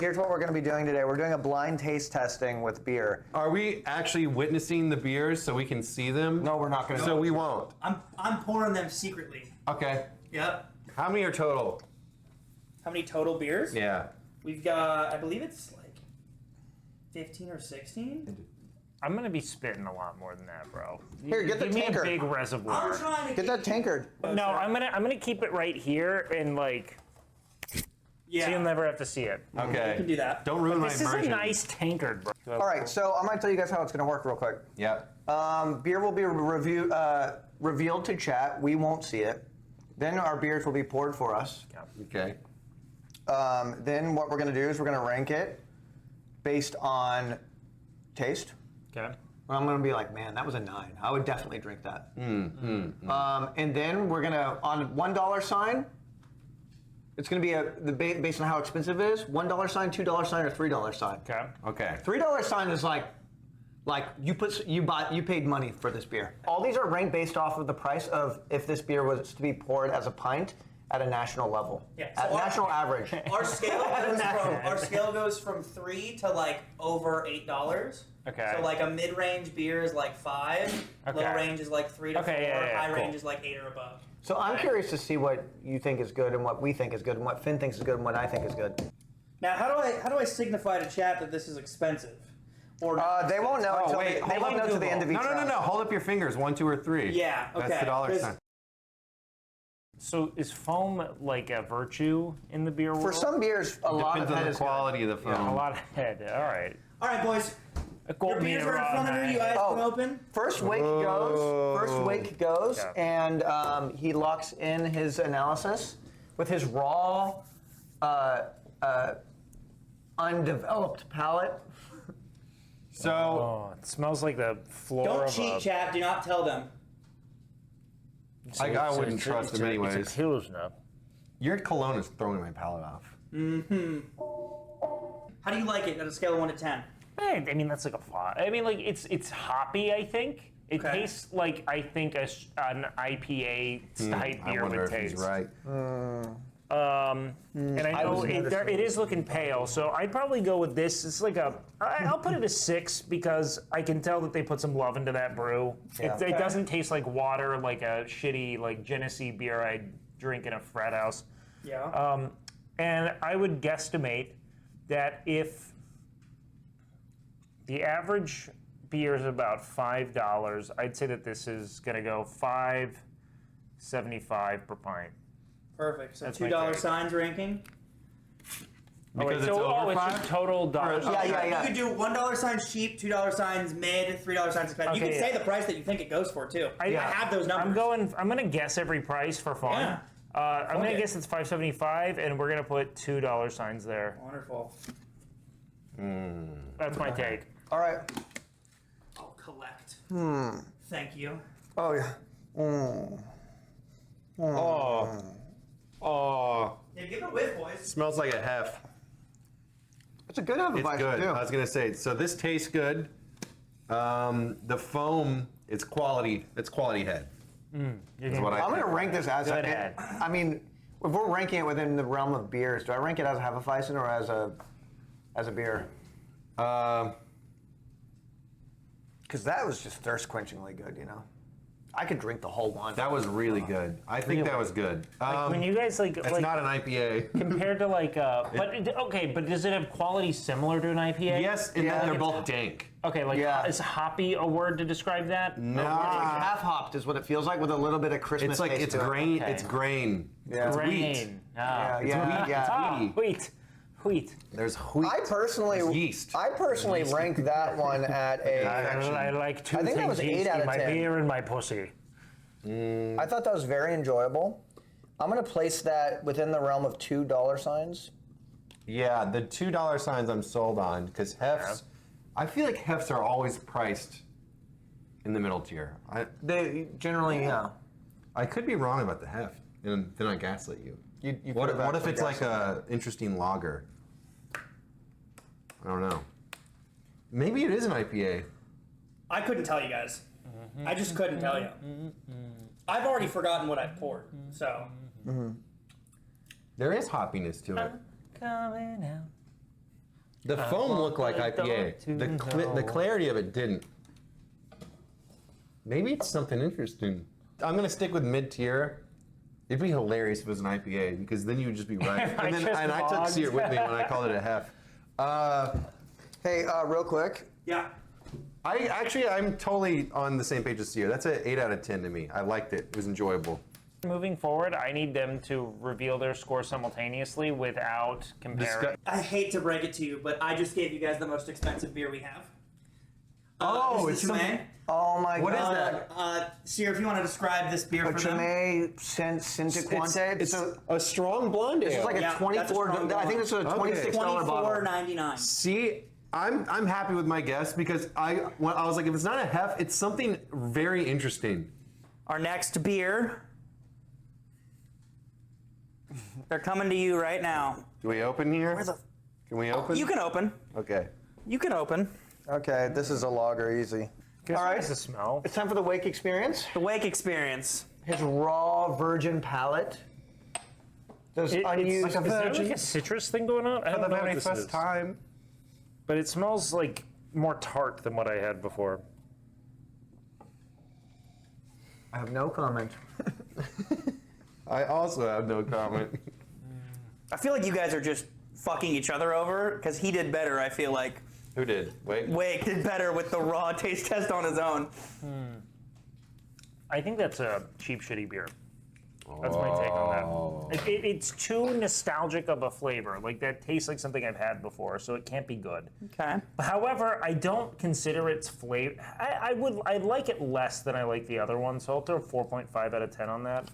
Here's what we're going to be doing today. We're doing a blind taste testing with beer. Are we actually witnessing the beers so we can see them? No, we're not going to. So we won't. I'm pouring them secretly. Okay. Yep. How many are total? How many total beers? Yeah. We've got, I believe it's like 15 or 16. I'm gonna be spitting a lot more than that, bro. Here, get the Give me tankard. a big reservoir. I'm trying to Get that tankard. No, I'm gonna keep it right here and like, Yeah. so you'll never have to see it. Okay. You can do that. Don't ruin my This is immersion. a nice tankard, bro. All right, so I'm going to tell you guys how it's going to work real quick. Yep. Beer will be revealed to chat. We won't see it. Then our beers will be poured for us. Okay. Then what we're going to do is we're going to rank it based on taste. Okay. I'm going to be like, man, that was a 9. I would definitely drink that. And then we're going to, on $1 sign, it's going to be based on how expensive it is, $1 sign, $2 sign, or $3 sign. Okay. Okay. $3 sign is like you paid money for this beer. All these are ranked based off of the price of if this beer was to be poured as a pint at a national level. Yeah, At so national average. Our scale goes from 3 to like over $8. Okay. So like a mid-range beer is like 5. Okay. Low range is like 3 to 4. yeah, High cool. range is like 8 or above. So I'm curious to see what you think is good and what we think is good and what Finn thinks is good and what I think is good. Now, how do I signify to chat that this is expensive? Or not They won't know Oh, until wait, they hold won't on, know to the end of each No. round. Hold up your fingers. 1, 2, or 3. Yeah, okay. That's the dollar 'Cause- sign. So is foam like a virtue in the beer world? For some beers, a lot of Depends on head the is quality of the foam. a lot of head. All right. All right, boys. A gold Your beers are in front of you. You guys Oh. can open. First wake goes, Yeah. and he locks in his analysis with his raw, undeveloped palate. So, Oh, it smells like the floor Don't of cheat, a... chat. Do not tell them. I wouldn't trust him anyways. It's a Pilsner. Your cologne is throwing my palate off. How do you like it on a scale of 1 to 10? I mean, that's like a 5. I mean, like, it's hoppy, I think. It Okay. tastes like, I think, an IPA type I beer wonder would if he's taste. right. And I know it is looking pale, so I'd probably go with this. It's like I'll put it a 6 because I can tell that they put some love into that brew. Yeah. It doesn't taste like water, like a shitty, like Genesee beer I'd drink in a frat house. Yeah. And I would guesstimate that if the average beer is about $5, I'd say that this is going to go $5.75 per pint. Perfect. So That's my $2 take. signs ranking. Because it's over it's 5? just total dollars. Yeah. You could do $1 signs cheap, $2 signs mid, $3 signs expensive. You Okay, can say yeah. the price that you think it goes for too. I have those numbers. I'm gonna guess every price for fun. Yeah. I'm gonna Okay. guess it's $5.75, and we're gonna put $2 signs there. Wonderful. That's my take. All right. I'll collect. Thank you. Oh yeah. Oh, Yeah, give it a whiff, boys. smells like a hef. It's a good It's Hefeweizen good. too. I was gonna say. So this tastes good. The foam, it's quality. It's quality head. Is what I'm I gonna rank this as Good head. I mean, if we're ranking it within the realm of beers, do I rank it as a Hefeweizen or as a beer? Because that was just thirst quenchingly good, you know. I could drink the whole one. That was really good. I think that was good. When you guys it's not an IPA. compared to like but does it have quality similar to an IPA? Yes, and Yeah. then they're both dank. Okay, like Yeah. is hoppy a word to describe that? No, half hopped is what it feels like with a little bit of Christmas. it's like taste it's to it. grain. Okay. It's grain. Yeah. It's wheat. Grain. Ah. Yeah. Wheat. There's wheat. I personally There's yeast. rank that one at a. I like two I think that things: was 8 yeasty, out of my 10. beer and my pussy. I thought that was very enjoyable. I'm gonna place that within the realm of $2 signs. Yeah, the $2 signs I'm sold on because hefts. I feel like hefts are always priced in the middle tier. They generally, yeah. I could be wrong about the heft, and then I gaslit you. You What could have if it's like actually a interesting lager? I don't know. Maybe it is an IPA. I couldn't tell you guys. I just couldn't tell you. I've already forgotten what I poured, so. There is hoppiness to it. Coming out. The foam looked like IPA. The clarity of it didn't. Maybe it's something interesting. I'm gonna stick with mid-tier. It'd be hilarious if it was an IPA because then you would just be right. I I took Sear with me when I called it a hef. Hey, real quick. Yeah. I'm totally on the same page as Sear. That's an 8 out of 10 to me. I liked it. It was enjoyable. Moving forward, I need them to reveal their score simultaneously without comparing. I hate to break it to you, but I just gave you guys the most expensive beer we have. It's this is the chimay. Oh my What is god. that? Sierra, if you want to describe this beer A for them. chimay cinquante. It's a strong blonde ale. It's like Yeah, a 24. that's a strong I think it's a $26 bottle. $24.99. See, I'm happy with my guess because I was like, if it's not a hef, it's something very interesting. Our next beer. They're coming to you right now. Do we open here? Can we open? You can open. Okay. You can open. Okay, this is a lager, easy. All All right. right. The smell. It's time for the Wake experience. The Wake experience. His raw virgin palate. Those unused. Is there like a citrus thing going on? I don't know what this is. time. But it smells like more tart than what I had before. I have no comment. I also have no comment. I feel like you guys are just fucking each other over because he did better, I feel like. Who did? Wait. Wake did better with the raw taste test on his own. I think that's a cheap, shitty beer. That's my take on that. It's too nostalgic of a flavor. Like, that tastes like something I've had before, so it can't be good. Okay. However, I don't consider its flavor. I like it less than I like the other one, so I'll throw 4.5 out of 10 on that.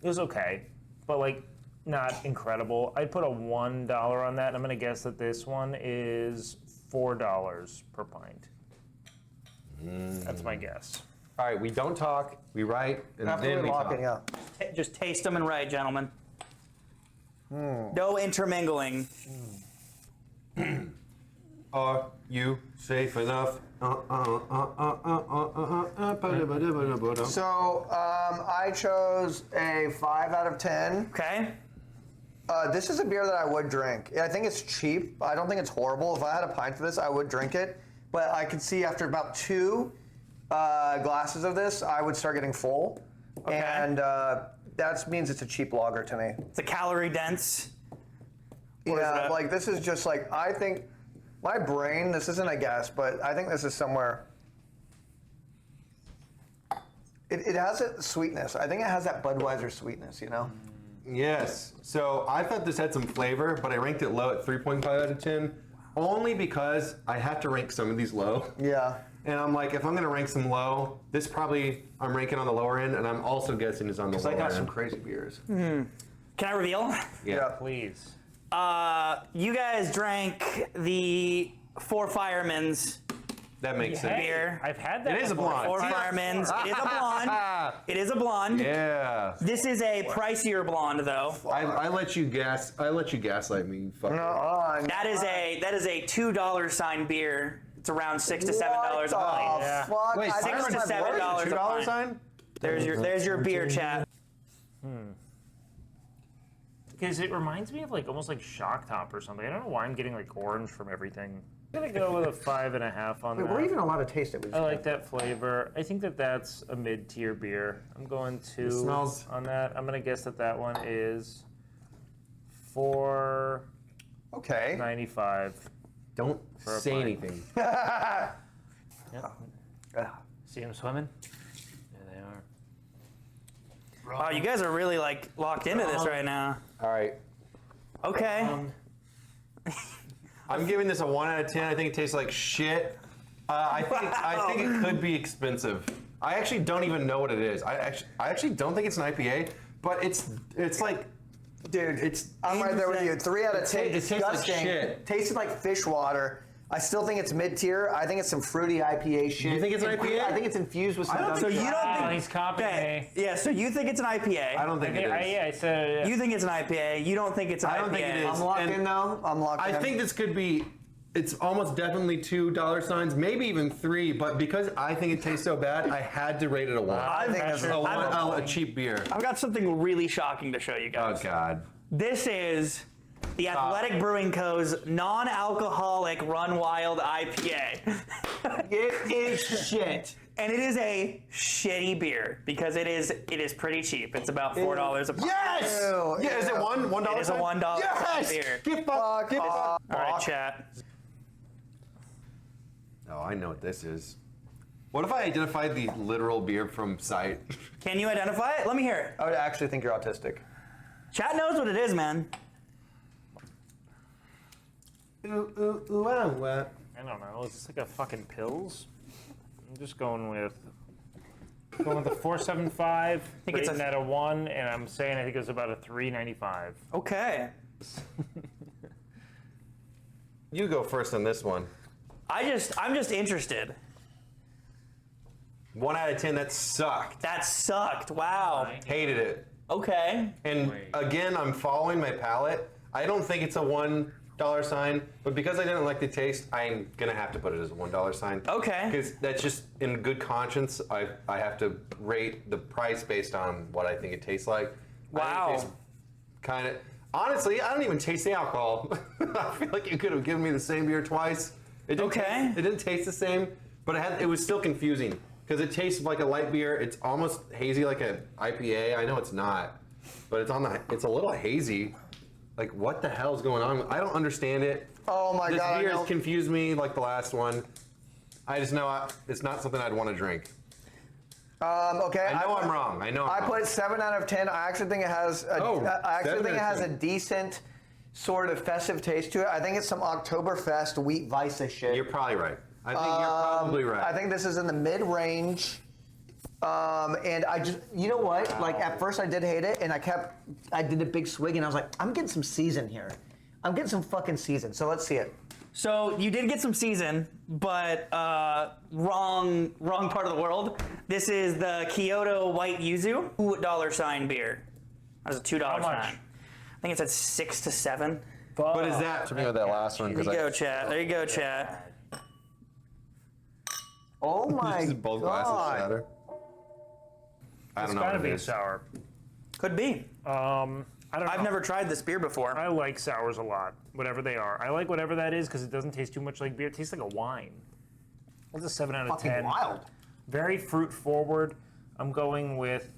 It was okay, but like not incredible. I'd put a $1 on that, and I'm gonna guess that this one is $4 per pint. That's my guess. All right, we don't talk, we write, and then we talk. Yeah. Just taste them and right, gentlemen. No intermingling. Are you safe enough? So I chose a 5 out of 10. Okay. This is a beer that I would drink. I think it's cheap. I don't think it's horrible. If I had a pint of this, I would drink it. But I could see after about 2 glasses of this, I would start getting full. Okay. And that means it's a cheap lager to me. It's a calorie dense. What is Yeah, that? like this is just like, I think, my brain, this isn't a guess, but I think this is somewhere. It has a sweetness. I think it has that Budweiser sweetness, you know? Yes. So I thought this had some flavor, but I ranked it low at 3.5 out of 10, only because I have to rank some of these low. Yeah. And I'm like, if I'm gonna rank some low, this probably I'm ranking on the lower end, and I'm also guessing is on the lower I got end. some crazy beers. Can I reveal? Yeah. Please. You guys drank the 4 Fireman's That makes sense. beer. I've had that. It is a before. blonde. 4 Fireman's. It is a blonde. It is a blonde. Yeah. This is a pricier blonde, though. I let you gaslight me. You fucker. That is a $2 sign beer. It's around $6 to $7 a pint. Yeah. Fuck? Wait, I $6 think to it's my $7 word. a $2 pint. sign? There's your beer chat. Because it reminds me of like almost like Shock Top or something. I don't know why I'm getting like orange from everything. I'm gonna go with a 5.5 on Wait, that. we're even allowed to taste it. I like that flavor. I think that that's a mid-tier beer. I'm going 2 smells- on that. I'm gonna guess that that one is $4.95. Okay. Don't a say pint. anything. See them swimming? There they are. Wow, you guys are really like locked into this right now. All right. Okay. I'm giving this a 1 out of 10. I think it tastes like shit. I think it could be expensive. I actually don't even know what it is. I actually don't think it's an IPA, but it's like, Dude, I'm right there with you. 3 out of 10. It tastes like Disgusting. shit. Tasted like fish water. I still think it's mid-tier. I think it's some fruity IPA shit. You think it's an IPA? I think it's infused with some dumb So shit. you don't think he's copying okay. me. Yeah, so you think it's an IPA. I don't think it is. I said You think it's an IPA. You don't think it's an IPA. I don't think it is. I'm locked And in though. I'm locked in. I think this could be, it's almost definitely $2 signs, maybe even 3, but because I think it tastes so bad, I had to rate it a 1. I think that's A cheap beer. I've got something really shocking to show you Oh, guys. God. This is The Athletic Brewing Co.'s non-alcoholic Run Wild IPA. It is shit. And it is a shitty beer because it is pretty cheap. It's about $4 a pop. Yes! Ew, Yeah, is it $1? It is a $1 Yes! beer. Get fucked. Get fucked. All right, chat. Oh, I know what this is. What if I identified the literal beer from sight? Can you identify it? Let me hear it. I would actually think you're autistic. Chat knows what it is, man. What? I don't know. Is this like a fucking pills? I'm just going with the 475. think it's Rating at a 1, and I'm saying I think it's about a 395. Okay. You go first on this one. I'm just interested. 1 out of 10, that sucked. That sucked. Wow. Hated it. Okay. And again, I'm following my palate. I don't think it's a $1 sign, but because I didn't like the taste, I'm gonna have to put it as a $1 sign. Okay. Because that's just, in good conscience, I have to rate the price based on what I think it tastes like. Wow. Kind of. Honestly, I don't even taste the alcohol. I feel like you could have given me the same beer twice. It didn't Okay. It didn't taste the same, but it was still confusing because it tastes like a light beer. It's almost hazy like a IPA. I know it's not, but it's a little hazy. Like, what the hell is going on? I don't understand it. Oh my This god! beer has confused me like the last one. I just know it's not something I'd want to drink. Okay. I know I'm wrong. I know. I put 7 out of 10. I actually think it has. I actually 7 think it out of has a 10. decent sort of festive taste to it. I think it's some Oktoberfest wheat Weisse shit. You're probably right. I think you're probably right. I think this is in the mid-range. And I just, you know what? Like at first I did hate it, and I did a big swig, and I was like, I'm getting some season here. I'm getting some fucking season. So let's see it. So you did get some season, but wrong part of the world. This is the Kyoto White Yuzu $2 beer. That's a $2 How much? sign. I think it's at 6 to 7. What is that? To me with that last one. There you go, chat. There you go, chat. Oh my both glasses god! shatter. I It's don't know gotta what be it a is. Could sour. be. I don't know. I've never tried this beer before. I like sours a lot, whatever they are. I like whatever that is because it doesn't taste too much like beer. It tastes like a wine. That's a 7 out of Fucking 10. wild. Very fruit forward. I'm going with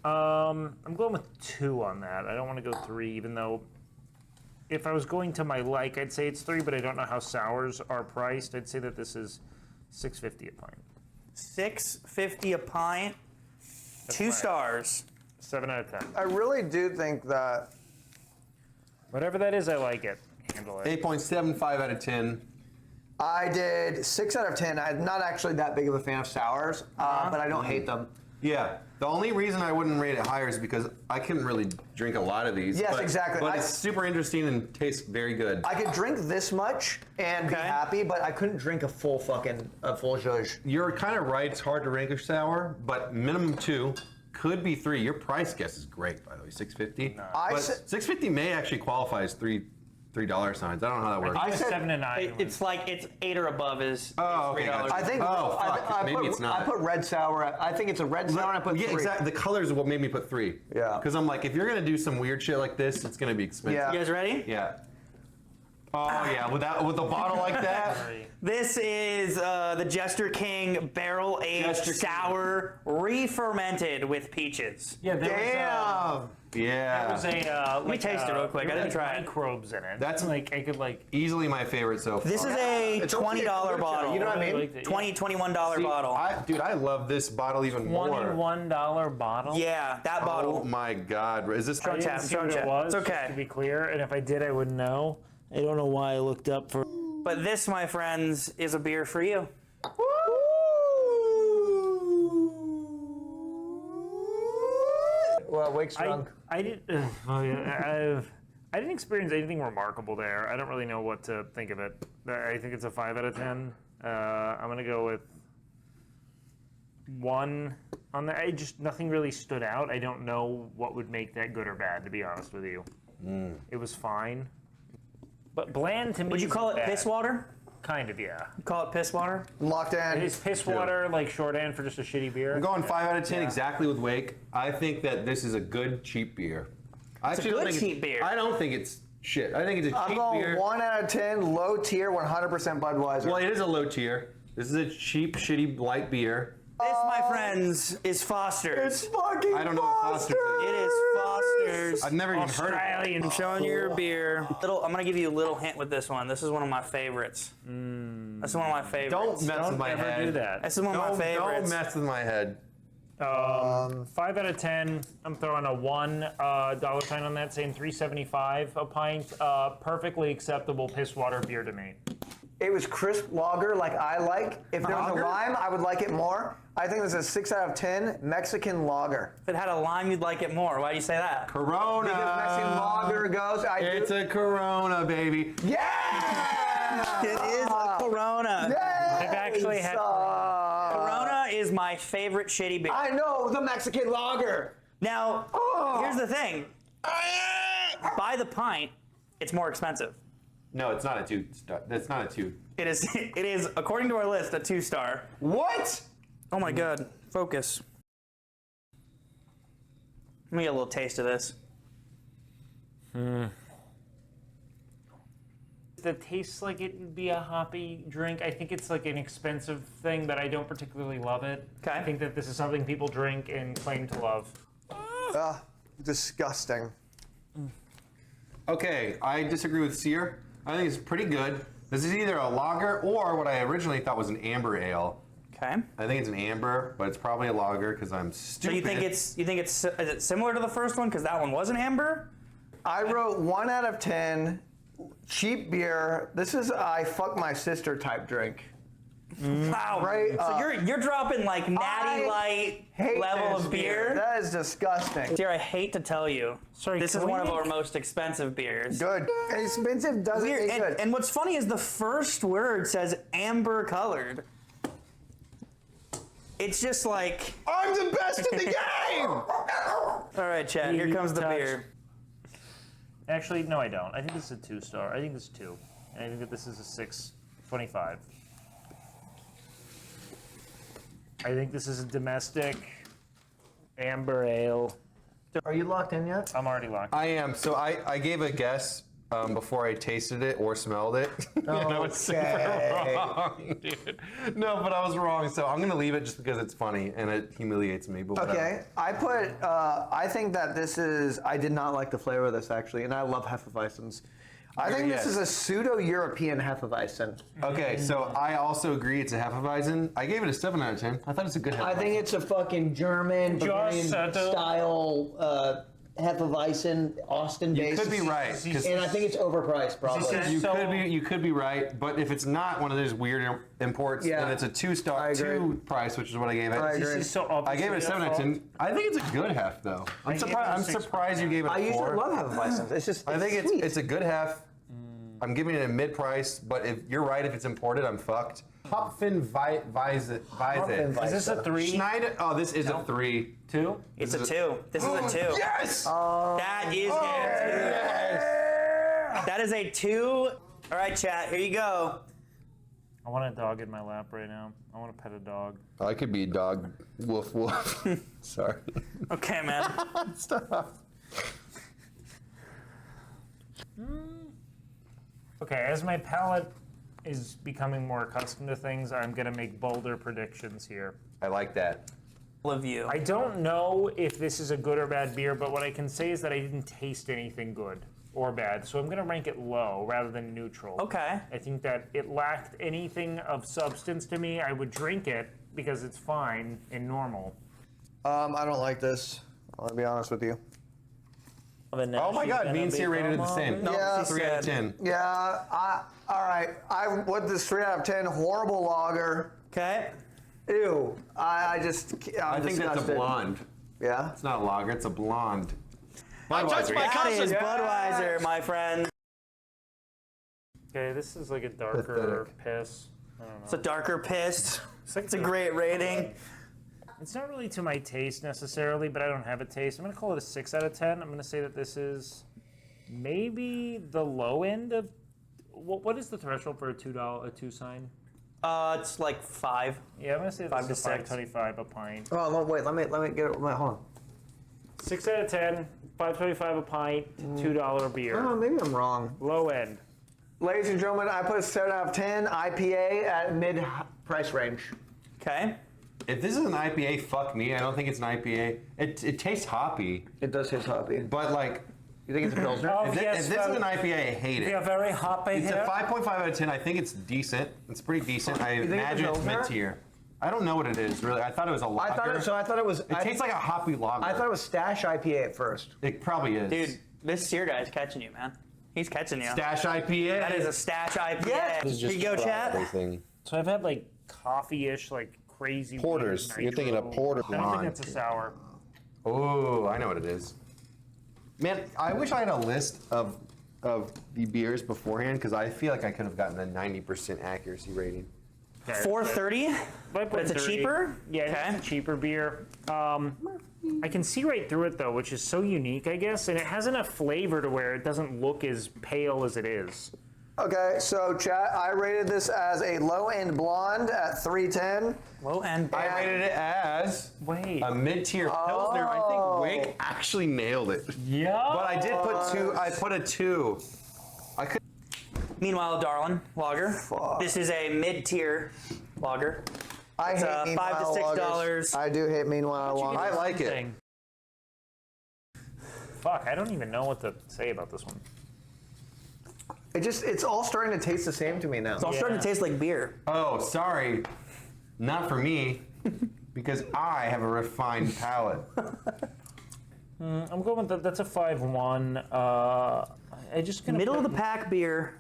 2 on that. I don't want to go 3, even though if I was going to my I'd say it's 3, but I don't know how sours are priced. I'd say that this is $6.50 a pint. $6.50 a pint. 2 right. stars. 7 out of 10. I really do think that. Whatever that is, I like it. Handle it. 8.75 out of 10. I did 6 out of 10. I'm not actually that big of a fan of sours, but I don't hate them. Yeah. The only reason I wouldn't rate it higher is because I couldn't really drink a lot of these. Yes, but, exactly. But it's super interesting and tastes very good. I could drink this much and be Okay. happy, but I couldn't drink a full zhuzh. You're kind of right. It's hard to rank a sour, but minimum 2. Could be 3. Your price guess is great, by the way, $6.50. I But said- $6.50 may actually qualify as $3 signs. I don't know how that works. I It's said- 7 and 9. It's like it's 8 or above is Oh, okay, $3. gotcha. I think. Oh, fuck. I Maybe put, it's not. I put red sour. I think it's a red sour, and I put yeah, 3. exactly. The colors is what made me put 3. Yeah. Because I'm like, if you're gonna do some weird shit like this, it's gonna be expensive. Yeah. You guys ready? Yeah. Oh yeah, with a bottle like that. This is the Jester King barrel aged Jester King. sour re-fermented with peaches. Yeah, Damn. Yeah. There was a. Let me taste it real quick. I didn't try it. Microbes in it. That's- like I could like. Easily my favorite so far. This is a It's only a $20 kombucha, bottle. you know what I mean? liked it, $20, $21 See, bottle. Dude, I love this bottle even more. $21 bottle. Yeah, that Oh bottle. my God. Is this I didn't chat, see what chat. it was. It's okay. To be clear, and if I did, I wouldn't know. I don't know why I looked up for. But this, my friends, is a beer for you. Well, Wake's drunk. I didn't. I didn't experience anything remarkable there. I don't really know what to think of it. I think it's a 5 out of 10. I'm gonna go with 1 on that. Nothing really stood out. I don't know what would make that good or bad, to be honest with you. It was fine, but bland to me. Would you call it piss water? Kind of, yeah. Call it piss water? Locked in. Is piss water like shorthand for just a shitty beer? I'm going 5 out of 10 exactly with Wake. I think that this is a good cheap beer. I It's a actually don't good think cheap beer. I don't think it's shit. I think it's a I'm cheap going beer. 1 out of 10, low tier, 100% Budweiser. Well, it is a low tier. This is a cheap, shitty light beer. This, my friends, is Foster's. It's fucking I don't know what Foster's is. It is Foster's. I've never even heard of it. Australian. I'm showing you your beer. I'm gonna give you a little hint with this one. This is one of my favorites. That's one of my favorites. Don't mess Don't with my ever head. do that. This is one of my favorites. Don't mess with my head. 5 out of 10. I'm throwing a $1 sign on that, saying $3.75 a pint. Perfectly acceptable piss water beer to me. It was crisp lager like I like. If there was Lager? a lime, I would like it more. I think this is a 6 out of 10 Mexican lager. If it had a lime, you'd like it more. Why do you say that? Corona. Because Mexican lager goes. It's a Corona, baby. Yeah! It is a Corona. Yes! I've actually had Corona is my favorite shitty beer. I know, the Mexican lager. Now, Oh. here's the thing. By the pint, it's more expensive. No, it's not a 2-star. That's not a 2. It is, according to our list, a 2-star. What? Oh my god, focus. Let me get a little taste of this. That tastes like it would be a hoppy drink. I think it's like an expensive thing, but I don't particularly love it. Okay. I think that this is something people drink and claim to love. Disgusting. Okay, I disagree with Sear. I think it's pretty good. This is either a lager or what I originally thought was an amber ale. Okay. I think it's an amber, but it's probably a lager because I'm So stupid. is it similar to the first one because that one was an amber? I wrote 1 out of 10, cheap beer. This is I fuck my sister type drink. Wow. Right, So you're dropping like natty I light Hate level this of beer. That is disgusting. Dear, I hate to tell you, Sorry, this can is we one of make- our most expensive beers. Good. Expensive doesn't Weird. mean good. And what's funny is the first word says amber colored. It's just like, I'm the best in the game! all right, Chad, here You comes the touched- beer. Actually, no, I don't. I think this is a 2-star. I think this is 2. And I think that this is a 6.25. I think this is a domestic amber ale. Are you locked in yet? I'm already locked. I am. So I gave a guess before I tasted it or smelled it. And I was super Okay. wrong, dude. No, but I was wrong. So I'm going to leave it just because it's funny and it humiliates me. But whatever. Okay, I think that this is, I did not like the flavor of this actually, and I love Hefeweizens. I think this Yes. is a pseudo-European Hefeweizen. Okay, so I also agree it's a Hefeweizen. I gave it a 7 out of 10. I thought it's a good Hefeweizen. I think it's a fucking German, Bavarian style Hefeweizen, Austin-based. You could be right. 'cause And I think it's overpriced, probably. you could be right, but if it's not one of those weird imports, Yeah. then it's a I 2-star, agree. 2 price, which is what I gave it. I agree. This is so I gave it a 7 out of 10. I think it's a good hef, though. I'm gave it a surprised. I'm 6.9. surprised you gave it a I usually 4. love Hefeweizens. It's just, I think sweet. it's a good hef. I'm giving it a mid price, but if you're right, if it's imported, I'm fucked. Phin Weisse. Is this a 3? Schneider. Oh, this is a 3. 2? It's a 2. This is a 2. Yes. That is a 2. That is a 2. All right, chat, here you go. I want a dog in my lap right now. I want to pet a dog. I could be a dog. Woof woof. Sorry. Okay, man. Stop. Okay, as my palate is becoming more accustomed to things, I'm going to make bolder predictions here. I like that. Of you. I don't know if this is a good or bad beer, but what I can say is that I didn't taste anything good or bad, so I'm going to rank it low rather than neutral. Okay. I think that it lacked anything of substance to me. I would drink it because it's fine and normal. I don't like this. I'll be honest with you. Oh my God, me and Sear rated it the same. No, Yeah. she 3 out of said- 10. Yeah, all right. I what this 3 out of 10 horrible lager. Okay. Ew. I'm I think disgusted. that's a blonde. Yeah. It's not a lager, it's a blonde. touched my That is cousin. Budweiser, my friend. Okay, this is like a darker piss. I don't know. It's a darker piss. like It's a great rating. It's not really to my taste necessarily, but I don't have a taste. I'm going to call it a 6 out of 10. I'm going to say that this is maybe the low end of... What is the threshold for a $2 sign? It's like 5. Yeah, I'm going to say 5 this to is a 6. $5.25 a pint. Oh, wait. Let me get it. Hold on. 6 out of 10, $5.25 a pint, $2 beer. Oh, maybe I'm wrong. Low end. Ladies and gentlemen, I put a 7 out of 10 IPA at mid price range. Okay. If this is an IPA, fuck me. I don't think it's an IPA. It tastes hoppy, It does taste hoppy. but like, You think it's a Pilsner? Oh, if yes, this is an IPA, I hate Yeah, it. very hoppy It's here. a 5.5 out of 10. I think it's decent. It's pretty decent. I think it's a imagine it's Pilsner? mid-tier. I don't know what it is, really. I thought it was a lager. I thought it was. It tastes like a hoppy lager. I thought it was Stash IPA at first. It probably is. Dude, this Sear guy's catching you, man. He's catching you. Stash IPA. That is a Stash IPA. Yes. This is Here just you go, about chat. everything. So I've had like coffee-ish, like crazy Porters. weird You're thinking of nitro. porter. I don't think that's a sour. Oh, I know what it is. Man, I wish I had a list of the beers beforehand because I feel like I could have gotten a 90% accuracy rating. Okay. 430, but it's a 5.30. cheaper? Yeah, Okay. it's a cheaper beer. I can see right through it though, which is so unique, I guess, and it has enough flavor to where it doesn't look as pale as it is. Okay, so chat, I rated this as a low-end blonde at 310. Low end. I rated it as Wait. a mid-tier Pilsner. I think Wake actually nailed it. Yeah. But I did put two. I put a 2. I could. Meanwhile, Darlin, lager. Fuck. This is a mid-tier lager. I hate $5 to Meanwhile $6. lagers. I do hate Meanwhile lagers. I like it. Thing. Fuck, I don't even know what to say about this one. It's all starting to taste the same to me now. It's all starting to taste like beer. Oh, sorry. Not for me, because I have a refined palate. I'm going with that's a 5-1. I just gonna Middle put- of the pack beer.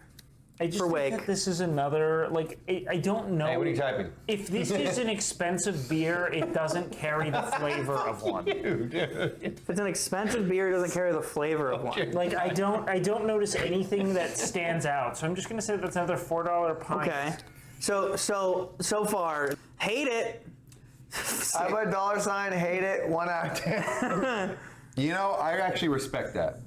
I just for think Wake. that this is another like I don't know. Hey, what are you typing? If this is an expensive beer, it doesn't carry the flavor of one. If it's an expensive beer, it doesn't carry the flavor of one. Like I don't notice anything that stands out. So I'm just gonna say that's another $4 pint. Okay. So far, hate it. I put $, hate it, 1 out of 10. You know, I actually respect that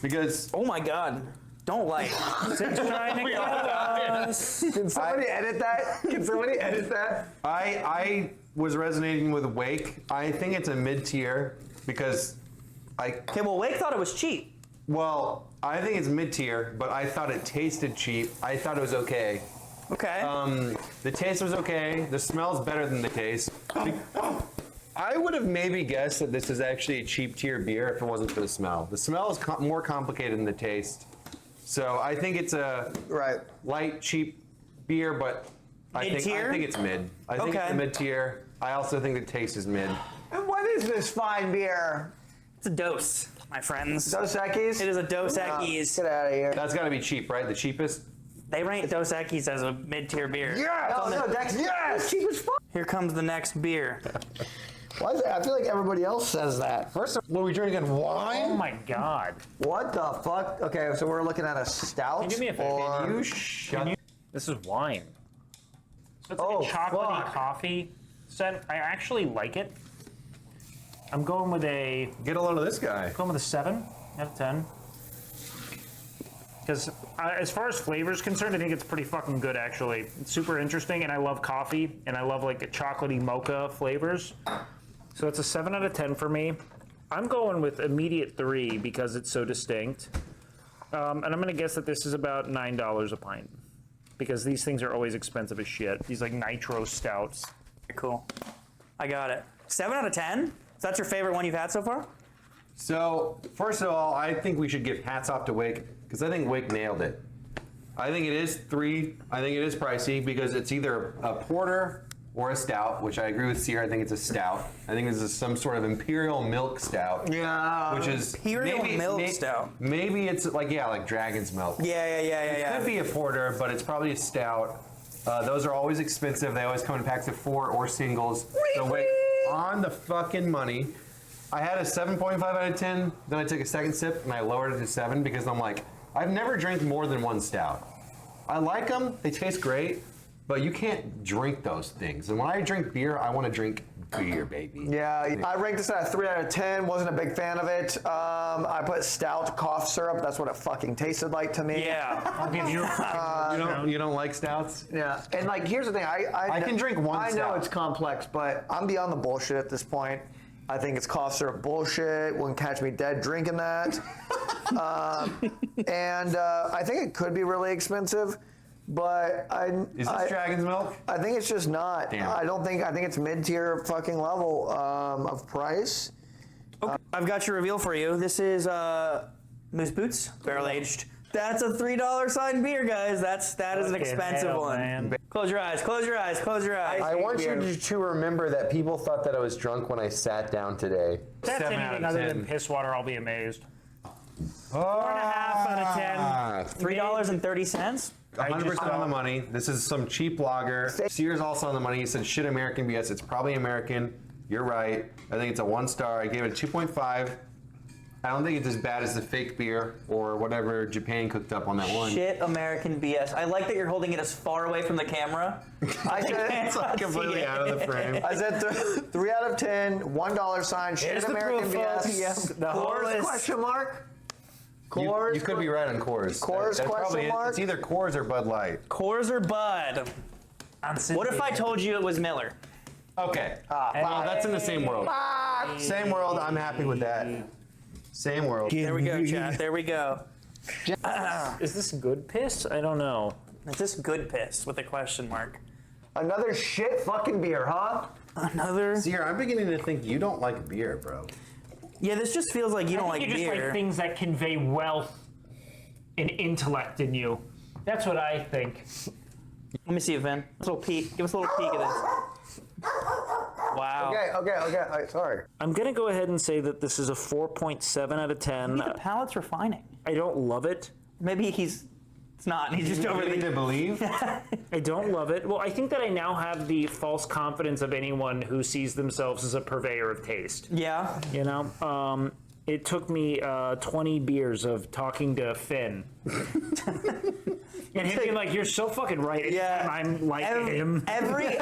because Oh my God. Don't like. Trying to kill us. Can somebody edit that? Can somebody edit that? I was resonating with Wake. I think it's a mid-tier because Okay, well, Wake thought it was cheap. I think it's mid-tier, but I thought it tasted cheap. I thought it was okay. Okay. The taste was okay. The smell's better than the taste. I would have maybe guessed that this is actually a cheap tier beer if it wasn't for the smell. The smell is more complicated than the taste. So I think it's a Right. light, cheap beer, but I Mid-tier? think it's mid. I think it's Okay. a mid-tier. I also think the taste is mid. And what is this fine beer? It's a dose, my friends. Dos Equis? It is a Dos Equis. Get out of here. That's got to be cheap, right? The cheapest? They rank Dos Equis as a mid-tier beer. Yes! No, Dex, yes! Cheap as fuck. Here comes the next beer. Why is it? I feel like everybody else says that. First, what are we drinking? Oh Wine? my God. What the fuck? Okay, so we're looking at a stout. Can you do me a favor? or- You shut. This is wine. So it's Oh, like a chocolatey fuck. coffee scent. I actually like it. I'm going with a Get a load of this guy. 7 out of 10. Because as far as flavor is concerned, I think it's pretty fucking good actually. It's super interesting, and I love coffee, and I love like the chocolatey mocha flavors. So it's a 7 out of 10 for me. I'm going with immediate 3 because it's so distinct. And I'm gonna guess that this is about $9 a pint. Because these things are always expensive as shit. These like nitro stouts. Cool. I got it. 7 out of 10? Is that your favorite one you've had so far? So, first of all, I think we should give hats off to Wake because I think Wake nailed it. I think it is 3. I think it is pricey because it's either a porter or a stout, which I agree with Sear. I think it's a stout. I think this is some sort of imperial milk stout. Yeah. Which is Imperial milk stout. Maybe it's like dragon's milk. Yeah. Could be a porter, but it's probably a stout. Those are always expensive. They always come in packs of 4 or singles. So Wake on the fucking money. I had a 7.5 out of 10. Then I took a second sip and I lowered it to 7 because I'm like, I've never drank more than one stout. I like them. They taste great. But you can't drink those things. And when I drink beer, I want to drink beer, baby. Yeah, I ranked this at a 3 out of 10. Wasn't a big fan of it. I put stout cough syrup. That's what it fucking tasted like to me. Yeah. I'll give you You don't like stouts? Yeah, and like here's the thing. I can drink one I know stout. it's complex, but I'm beyond the bullshit at this point. I think its costs are bullshit. Wouldn't catch me dead drinking that. And I think it could be really expensive, but Is this Dragon's Milk? I think it's just not. Damn. I think it's mid-tier fucking level of price. Okay. I've got your reveal for you. This is Moose Boots, barrel aged. That's a $3 signed beer, guys. That is an expensive one. Man. Close your eyes. Close your eyes. Close your eyes. I want you to remember that people thought that I was drunk when I sat down today. If that's 7 out anything of other 10. than piss water, I'll be amazed. 4.5 out of 10. $3.30. 100% on the money. This is some cheap lager. Sears also on the money. He said shit American BS. It's probably American. You're right. I think it's a 1 star. I gave it a 2.5. I don't think it's as bad as the fake beer or whatever Japan cooked up on that one. Shit American BS. I like that you're holding it as far away from the camera. I said It's like completely out of the frame. I said 3 out of 10, $1 sign, shit Here's the American proof, folks. BS. The whole Coors, list. question mark? Coors? You could be right on Coors. Coors, That probably question is. mark? It's either Coors or Bud Light. Coors or Bud? What if I told you it was Miller? Okay. Well, that's in the same world. Same world. I'm happy with that. Same world. There we go, chat. There we go. Is this good piss? I don't know. Is this good piss with a question mark? Another shit fucking beer, huh? Another? Sierra, I'm beginning to think you don't like beer, bro. Yeah, this just feels like you don't like you just beer. like things that convey wealth and intellect in you. That's what I think. Let me see it, Vin. A little peek. Give us a little peek of this. Wow. Okay. Sorry. I'm gonna go ahead and say that this is a 4.7 out of 10. Maybe the palate's refining. I don't love it. Maybe it's not. He's just over Beginning the. to believe? I don't love it. Well, I think that I now have the false confidence of anyone who sees themselves as a purveyor of taste. Yeah. You know, it took me 20 beers of talking to Phin. And him being like, you're so fucking right. Yeah. I'm like him. Every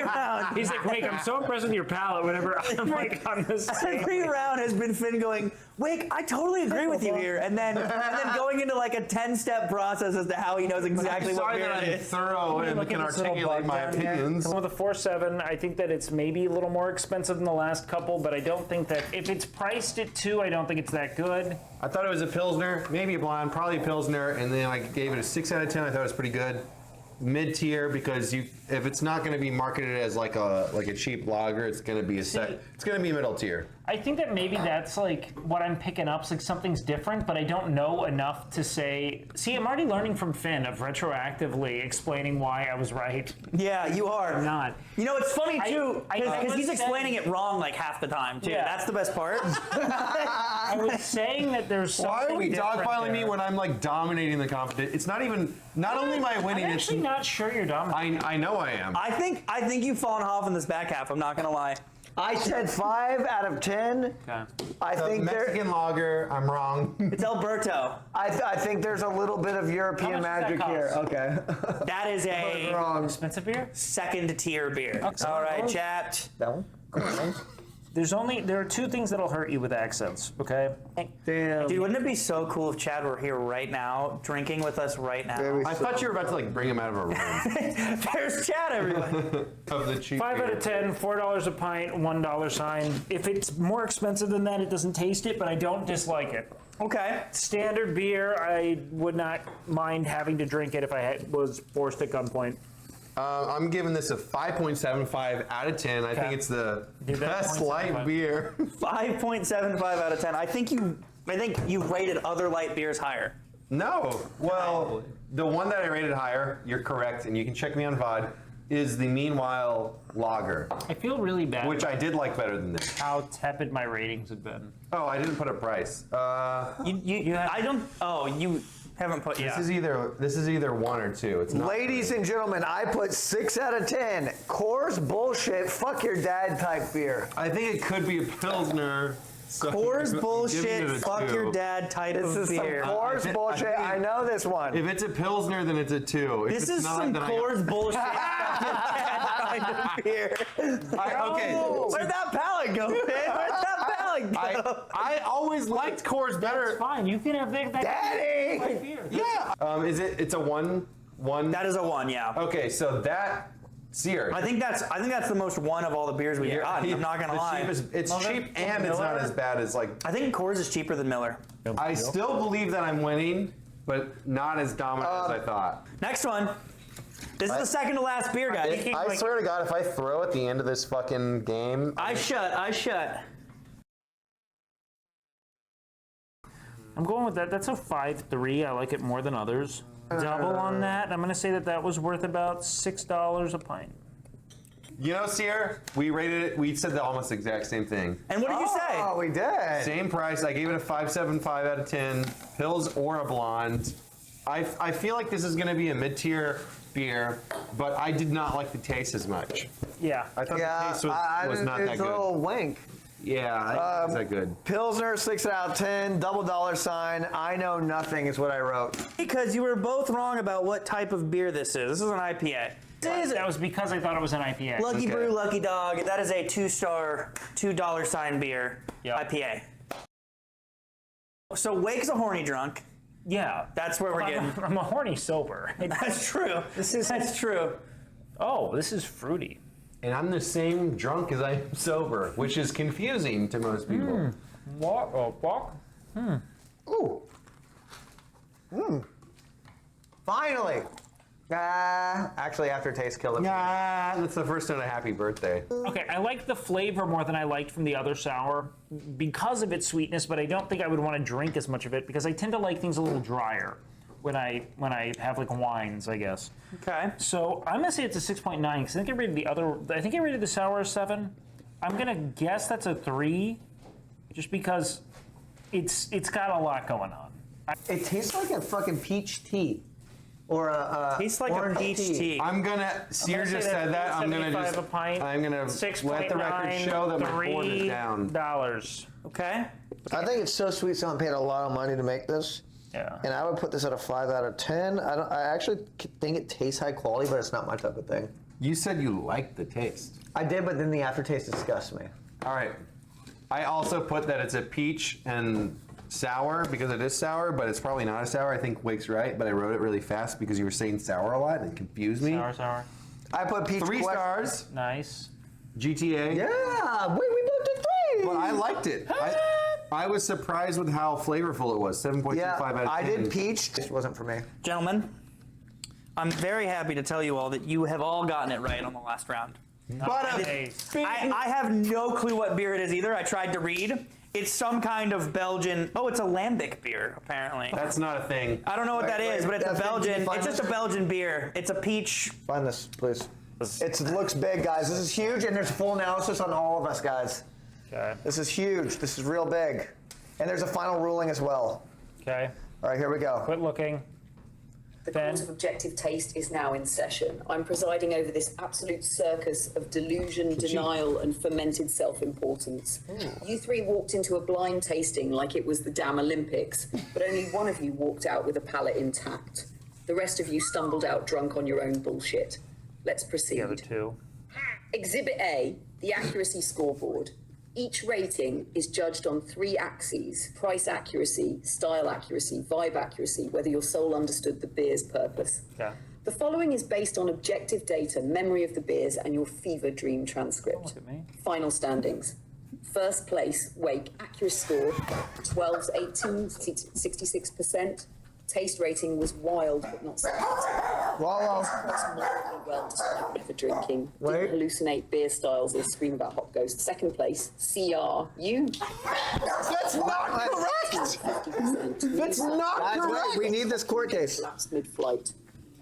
round. He's like, Wake, I'm so impressed with your palate whenever I'm like on this. Every round has been Finn going, Wake, I totally agree with you here. And then going into like a 10-step process as to how he knows exactly what Sorry beer that it I'm is. thorough and Look can at this little articulate bug my down here. opinions. With a 4.7, I think that it's maybe a little more expensive than the last couple, but I don't think that if it's priced at 2, I don't think it's that good. I thought it was a Pilsner, maybe a blonde, probably a Pilsner, and then I gave it a 6 out of 10. I thought it was pretty good. Mid-tier, because if it's not going to be marketed as like a cheap lager, it's going to be it's going to be middle tier. I think that maybe that's like what I'm picking up. It's like something's different, but I don't know enough to say. See, I'm already learning from Finn of retroactively explaining why I was right. Yeah, you are. I'm not. You know, it's funny too, I because was he's explaining saying- it wrong like half the time too. Yeah. That's the best part. I was saying that there's something Why are we different dogpiling me there. when I'm like dominating the competition? It's not only am I winning, I'm it's actually not sure you're dominating. I know I am. I think you've fallen off in this back half. I'm not gonna lie. I said 5 out of 10. Okay. I The think Mexican lager, I'm wrong. It's Alberto. I think there's a little bit of European How much does magic that here. cost? Okay. That is a Wrong. Expensive beer? second tier beer. All right, chat. That one? There are 2 things that'll hurt you with accents, okay? Damn. Dude, wouldn't it be so cool if Chad were here right now, drinking with us right now? Very I thought you were about to like bring him out of a room There's Chad, everyone. of the cheap 5 beer. out of 10, $4 a pint, $1 sign. If it's more expensive than that, it doesn't taste it, but I don't dislike it. Okay. Standard beer, I would not mind having to drink it if I was forced at gunpoint. I'm giving this a 5.75 out of 10. I think it's the Give that best 0.75. light beer. 5.75 out of 10. I think you rated other light beers higher. No. Well, the one that I rated higher, you're correct, and you can check me on VOD, is the Meanwhile Lager, I feel really bad which I did like better than this. how tepid my ratings have been. Oh, I didn't put a price. You haven't put, This is either 1 or 2. It's not. Ladies and gentlemen, I put 6 out of 10. Coors bullshit, fuck your dad type beer. I think it could be a Pilsner. So Coors I'm giving bullshit, it a fuck 2. your dad type This of is some beer. Coors bullshit. I know this one. If it's a Pilsner, then it's a 2. If This it's is not, some then Coors bullshit, fuck your dad type of beer. okay. Where'd that palate go, man? Where'd that palate go? I always liked Coors better. It's fine, you can have that Daddy! beer. Yeah. It's a 1. That is a 1, yeah. Okay, so that Sear. I think that's the most one of all the beers we've gotten. I'm not gonna lie. It's cheap and it's not as bad as like. I think Coors is cheaper than Miller. I still believe that I'm winning, but not as dominant as I thought. Next one. This is the second to last beer, guys. I swear to God, if I throw at the end of this fucking game, I shut. I'm going with that. That's a 5.3. I like it more than others. Double on that. I'm going to say that was worth about $6 a pint. you know, Sear, we rated it. We said the almost exact same thing. And what did you say? Oh, we did. Same price. I gave it a 5.75 out of 10. Pils or a blonde. I feel like this is going to be a mid-tier beer, but I did not like the taste as much. Yeah. I thought the taste was not that It's a good. little wank. Yeah, I think it's that good. Pilsner, 6 out of 10, double dollar sign. I know nothing is what I wrote. Because you were both wrong about what type of beer this is. This is an IPA. That was because I thought it was an IPA. Lucky Okay. Brew, Lucky Dog. That is a 2-star, $2 sign beer Yep. IPA. So Wake's a horny drunk. Yeah. That's where we're getting. I'm a horny sober. That's true. That's true. Oh, this is fruity. And I'm the same drunk as I am sober, which is confusing to most people. What? Ooh. Finally. Actually, aftertaste killed it. Nah, that's the first note of happy birthday. Okay, I like the flavor more than I liked from the other sour because of its sweetness, but I don't think I would want to drink as much of it because I tend to like things a little drier when I have like wines, I guess. Okay. So I'm gonna say it's a 6.9 because I think I rated the sour a 7. I'm gonna guess that's a 3, just because it's got a lot going on. It tastes like a fucking peach tea. Or a Tastes like a orange peach tea. I'm gonna. Sear just said that. I'm gonna just. a pint. I'm gonna let the record show that my board is down. $3. Okay. I think it's so sweet. Someone paid a lot of money to make this. Yeah. And I would put this at a 5 out of 10. I actually think it tastes high quality, but it's not my type of thing. You said you liked the taste. I did, but then the aftertaste disgusts me. All right. I also put that it's a peach and sour because it is sour, but it's probably not a sour. I think Wake's right, but I wrote it really fast because you were saying sour a lot and it confused me. Sour. I put peach. 3 stars. Nice. GTA. Yeah, we both did 3. Well, I liked it. I was surprised with how flavorful it was. 7.25 Yeah, out of 10. I did peach. It wasn't for me. Gentlemen, I'm very happy to tell you all that you have all gotten it right on the last round. But Nice. I have no clue what beer it is either. I tried to read. It's some kind of Belgian. Oh, it's a lambic beer, apparently. that's not a thing. I don't know what that is, but it's a That's- can you Belgian. find It's just this? a Belgian beer. It's a peach. Find this, please. It looks big, guys. This is huge, and there's full analysis on all of us, guys. Okay. This is huge. This is real big. And there's a final ruling as well. Okay. All right, here we go. Quit looking. The Ben? Court of Objective Taste is now in session. I'm presiding over this absolute circus of delusion, denial, and fermented self-importance. You 3 walked into a blind tasting like it was the damn Olympics, but only one of you walked out with a palate intact. The rest of you stumbled out drunk on your own bullshit. Let's proceed. The other 2. Exhibit A, the accuracy scoreboard. Each rating is judged on 3 axes: price accuracy, style accuracy, vibe accuracy, whether your soul understood the beer's purpose. Okay. The following is based on objective data, memory of the beers, and your fever dream transcript. Look at me. Final standings. First place, Wake, accuracy score, 12's 18, 66%. Taste rating was wild, but not so Wow. moderately well despite never drinking. Wait. Didn't hallucinate beer styles or scream about hop ghost. Second place, CR. You. That's not correct. 50%. That's not correct. We need this court case. Lapsed mid-flight.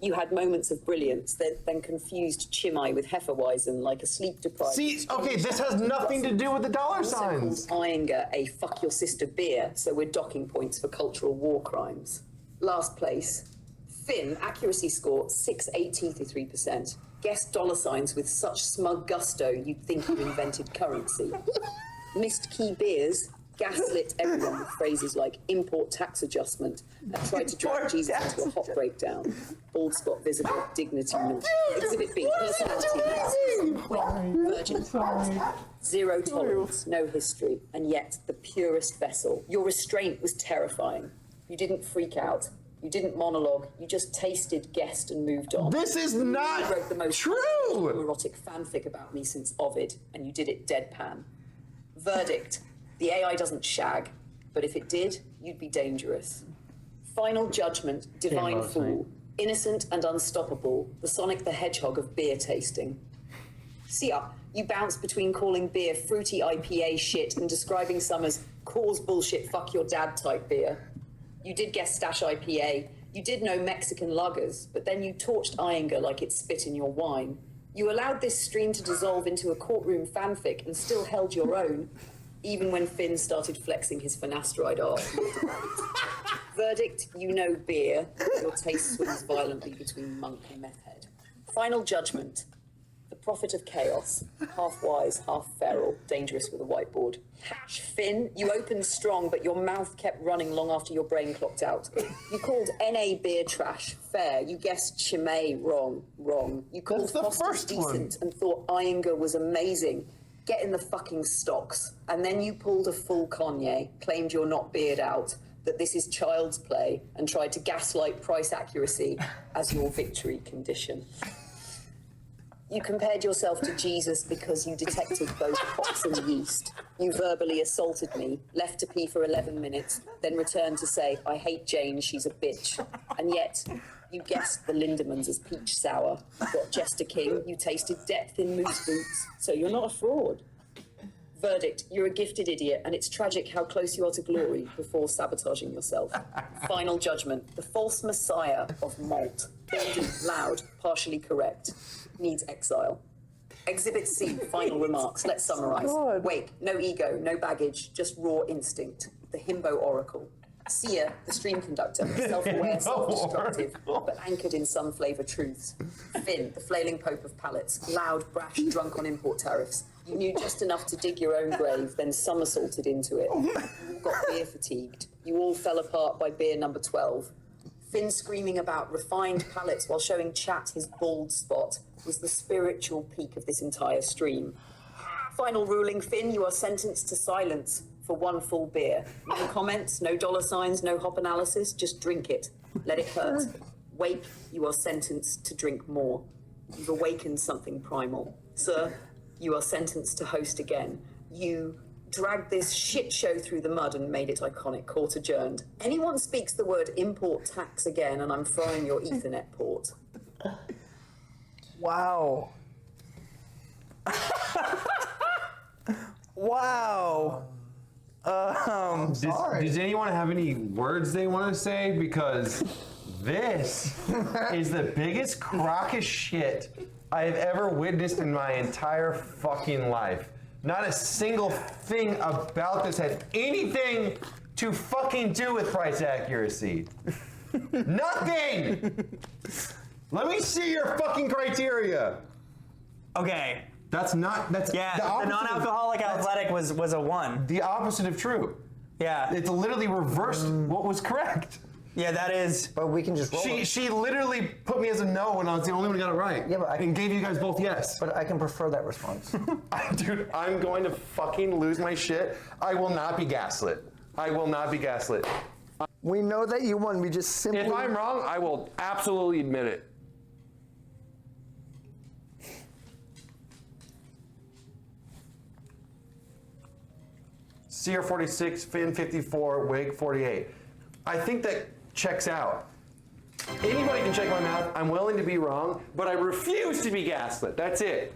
You had moments of brilliance that then confused chimay with Hefeweizen like a sleep-deprived. See, okay, this has nothing to do with the dollar Also signs. calls Ayinger a fuck your sister beer, so we're docking points for cultural war crimes. Last place, Phin, accuracy score 683%. Guessed dollar signs with such smug gusto you'd think you invented currency. Missed key beers, gaslit everyone with phrases like import tax adjustment, and tried to drag Jesus into a hot breakdown. Bald spot visible, dignity naught. Exhibit B, personality, virgin pride, zero tolerance, no history, and yet the purest vessel. Your restraint was terrifying. You didn't freak out. You didn't monologue. You just tasted, guessed, and moved on. This is You not wrote the most true. erotic fanfic about me since Ovid, and you did it deadpan. Verdict: the AI doesn't shag, but if it did, you'd be dangerous. Final judgment: divine last fool, innocent and unstoppable, the Sonic the Hedgehog of beer tasting. See ya. You bounce between calling beer fruity IPA shit and describing some as Coors bullshit fuck your dad type beer. You did guess Stash IPA. You did know Mexican lagers, but then you torched Ayinger like it spit in your wine. You allowed this stream to dissolve into a courtroom fanfic and still held your own, even when Phin started flexing his finasteride arse. Verdict: you know beer. Your taste swings violently between monk and meth head. Final judgment: the prophet of chaos, half wise, half feral, dangerous with a whiteboard. Phin, you opened strong, but your mouth kept running long after your brain clocked out. You called NA beer trash, fair. You guessed chimay, wrong. You called That's the Foster's first one. decent and thought Ayinger was amazing. Get in the fucking stocks. And then you pulled a full Kanye, claimed you're not beard out, that this is child's play, and tried to gaslight price accuracy as your victory condition. You compared yourself to Jesus because you detected both pox and yeast. You verbally assaulted me, left to pee for 11 minutes, then returned to say, I hate Jane, she's a bitch. And yet, you guessed the Lindemans as peach sour. You got Jester King, you tasted depth in moose boots, so you're not a fraud. Verdict: you're a gifted idiot, and it's tragic how close you are to glory before sabotaging yourself. Final judgment: the false messiah of malt. Bold, loud, partially correct. Needs exile. Exhibit C, final remarks. Let's summarize. Wake, no ego, no baggage, just raw instinct. The himbo oracle. Sia, the stream conductor, self-aware, self-destructive, but anchored in some flavour truths. Phin, the flailing pope of palates, loud, brash, drunk on import tariffs. You knew just enough to dig your own grave, then somersaulted into it. You all got beer fatigued. You all fell apart by beer number 12. Phin screaming about refined palates while showing chat his bald spot was the spiritual peak of this entire stream. Final ruling: Phin, you are sentenced to silence for one full beer. No comments, no dollar signs, no hop analysis, just drink it. Let it hurt. Wake, you are sentenced to drink more. You've awakened something primal. Sir, you are sentenced to host again. You dragged this shit show through the mud and made it iconic. Court adjourned. Anyone speaks the word import tax again and I'm frying your Ethernet port. Wow. Wow. Does anyone have any words they want to say? Because this is the biggest crock of shit I have ever witnessed in my entire fucking life. Not a single thing about this had anything to fucking do with price accuracy. Nothing! Let me see your fucking criteria. Okay. That's Yeah, the opposite non-alcoholic athletic was a 1. the opposite of true. Yeah. It's literally reversed what was correct. Yeah, that is. But we can just roll it. She literally put me as a no when I was the only one who got it right. Yeah, but and gave you guys both yes. But I can prefer that response. Dude, I'm going to fucking lose my shit. I will not be gaslit. I will not be gaslit. We know that you won. We just simply. If I'm wrong, I will absolutely admit it. Sear 46, Phin 54, Wake 48. I think that checks out. Anybody can check my mouth. I'm willing to be wrong, but I refuse to be gaslit. That's it.